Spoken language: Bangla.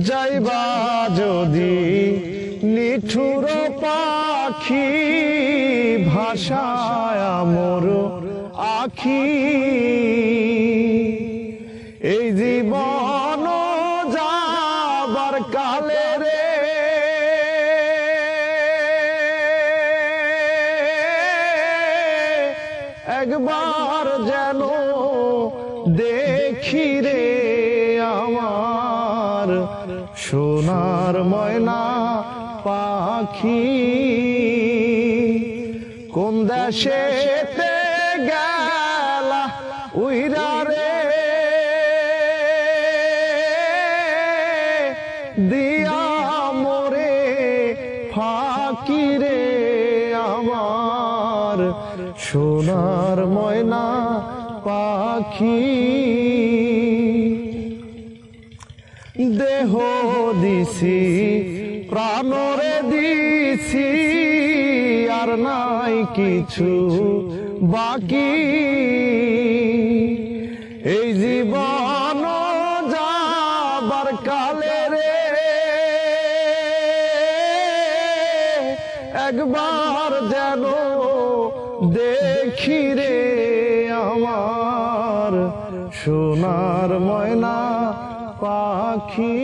যাইবা যদি নিঠুর পাখি ভাষায় মোর আখি এই জীবন যাবার কালে রে একবার যেন দেখি রে আমার সোনার ময়না পাখি কোন দেশেতে গেলা উইরা রে দিয়া মোরে ফাঁকি রে আমার সোনার ময়না পাখি দেহ দিছি প্রাণরে দিছি আর নাই কিছু বাকি এই জীবন যাবার কালে রে একবার যেন দেখি রে আমার সোনার ময়না পাখি।